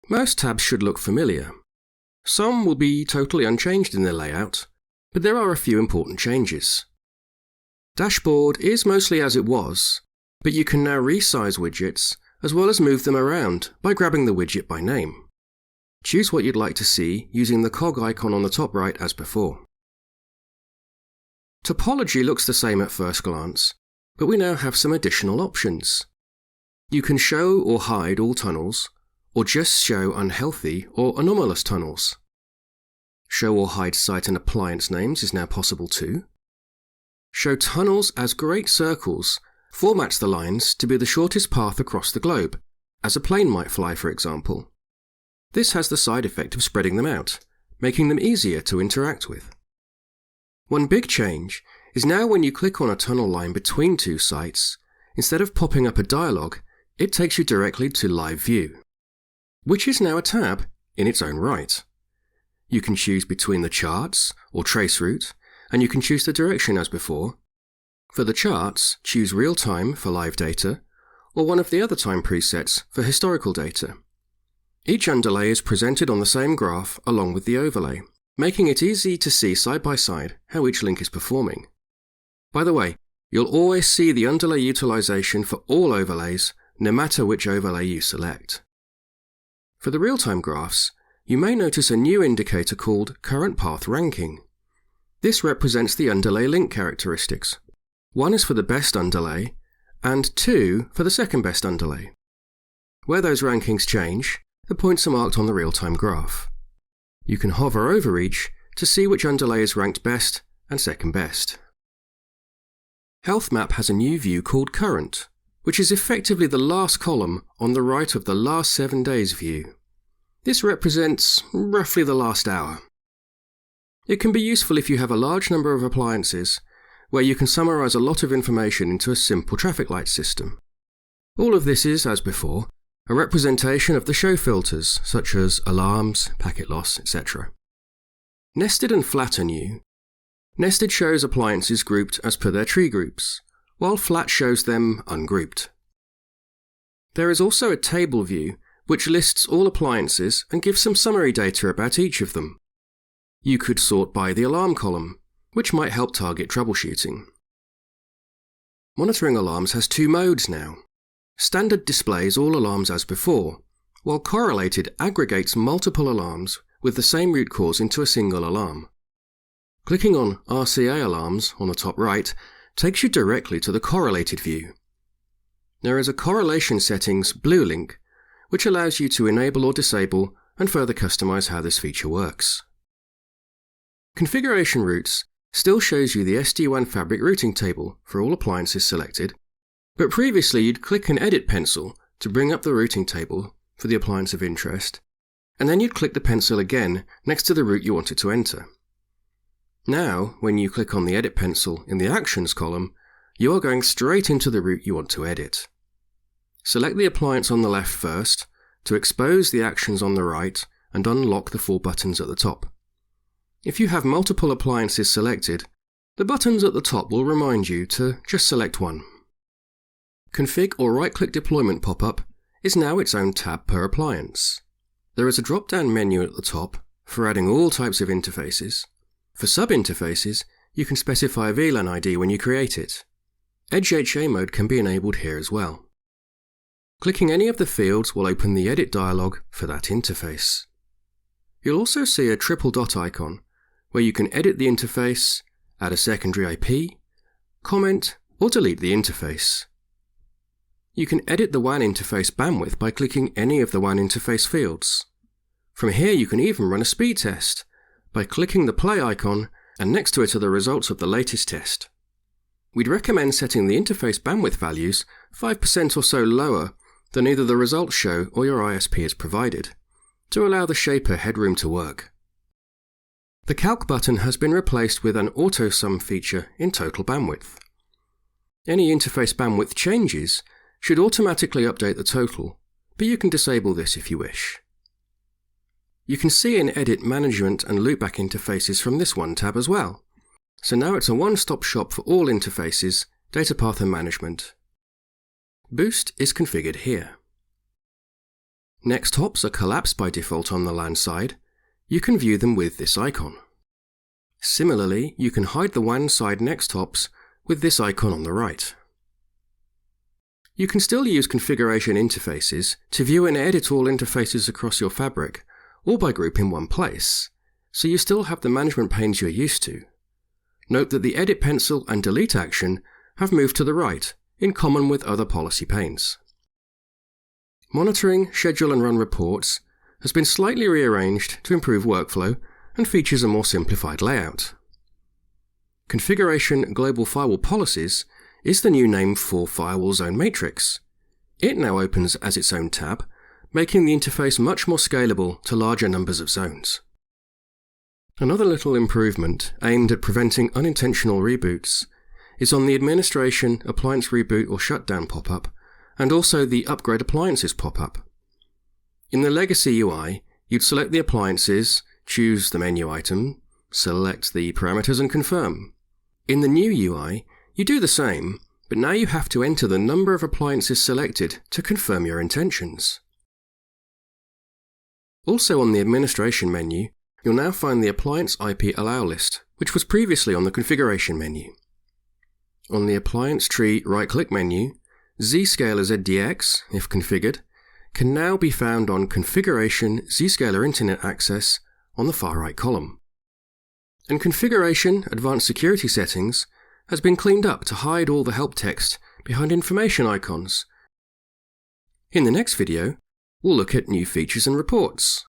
Most tabs should look familiar. Some will be totally unchanged in their layout, but there are a few important changes. Dashboard is mostly as it was, but you can now resize widgets as well as move them around by grabbing the widget by name. Choose what you'd like to see using the cog icon on the top right as before. Topology looks the same at first glance, but we now have some additional options. You can show or hide all tunnels, or just show unhealthy or anomalous tunnels. Show or hide site and appliance names is now possible too. Show tunnels as great circles formats the lines to be the shortest path across the globe, as a plane might fly, for example. This has the side effect of spreading them out, making them easier to interact with. One big change is now when you click on a tunnel line between two sites, instead of popping up a dialog, it takes you directly to Live View, which is now a tab in its own right. You can choose between the charts or trace route, and you can choose the direction as before. For the charts, choose real time for live data, or one of the other time presets for historical data. Each underlay is presented on the same graph along with the overlay, making it easy to see side by side how each link is performing. By the way, you'll always see the underlay utilization for all overlays, no matter which overlay you select. For the real-time graphs, you may notice a new indicator called Current Path Ranking. This represents the underlay link characteristics. 1 is for the best underlay, and 2 for the second best underlay. Where those rankings change, the points are marked on the real-time graph. You can hover over each to see which underlay is ranked best and second best. Health Map has a new view called Current, which is effectively the last column on the right of the last 7 days view. This represents roughly the last hour. It can be useful if you have a large number of appliances, where you can summarize a lot of information into a simple traffic light system. All of this is, as before, a representation of the show filters, such as alarms, packet loss, etc. Nested and flat are new. Nested shows appliances grouped as per their tree groups, while flat shows them ungrouped. There is also a table view, which lists all appliances and gives some summary data about each of them. You could sort by the alarm column, which might help target troubleshooting. Monitoring alarms has 2 modes now. Standard displays all alarms as before, while correlated aggregates multiple alarms with the same root cause into a single alarm. Clicking on RCA alarms on the top right takes you directly to the correlated view. There is a correlation settings blue link, which allows you to enable or disable and further customize how this feature works. Configuration routes still shows you the SD-WAN fabric routing table for all appliances selected, but previously you'd click an edit pencil to bring up the routing table for the appliance of interest, and then you'd click the pencil again next to the route you wanted to enter. Now, when you click on the edit pencil in the Actions column, you are going straight into the route you want to edit. Select the appliance on the left first to expose the actions on the right and unlock the 4 buttons at the top. If you have multiple appliances selected, the buttons at the top will remind you to just select one. Config or right-click deployment pop-up is now its own tab per appliance. There is a drop-down menu at the top for adding all types of interfaces. For sub-interfaces, you can specify a VLAN ID when you create it. Edge HA mode can be enabled here as well. Clicking any of the fields will open the edit dialog for that interface. You'll also see a triple dot icon where you can edit the interface, add a secondary IP, comment, or delete the interface. You can edit the WAN interface bandwidth by clicking any of the WAN interface fields. From here you can even run a speed test by clicking the play icon, and next to it are the results of the latest test. We'd recommend setting the interface bandwidth values 5% or so lower than either the results show or your ISP has provided, to allow the shaper headroom to work. The calc button has been replaced with an auto sum feature in total bandwidth. Any interface bandwidth changes should automatically update the total, but you can disable this if you wish. You can see and edit management and loopback interfaces from this one tab as well, so now it's a one-stop shop for all interfaces, data path and management. Boost is configured here. Next hops are collapsed by default on the LAN side, you can view them with this icon. Similarly, you can hide the WAN side next hops with this icon on the right. You can still use configuration interfaces to view and edit all interfaces across your fabric, all by group in one place, so you still have the management panes you're used to. Note that the edit pencil and delete action have moved to the right, in common with other policy panes. Monitoring, schedule and run reports has been slightly rearranged to improve workflow and features a more simplified layout. Configuration Global Firewall Policies is the new name for Firewall Zone Matrix. It now opens as its own tab, making the interface much more scalable to larger numbers of zones. Another little improvement aimed at preventing unintentional reboots is on the Administration Appliance Reboot or Shutdown pop-up, and also the Upgrade Appliances pop-up. In the legacy UI, you'd select the appliances, choose the menu item, select the parameters and confirm. In the new UI, you do the same, but now you have to enter the number of appliances selected to confirm your intentions. Also on the Administration menu, you'll now find the Appliance IP Allow list, which was previously on the Configuration menu. On the Appliance Tree right-click menu, Zscaler ZDX, if configured, can now be found on Configuration Zscaler Internet Access on the far right column. And Configuration Advanced Security Settings has been cleaned up to hide all the help text behind information icons. In the next video, we'll look at new features and reports.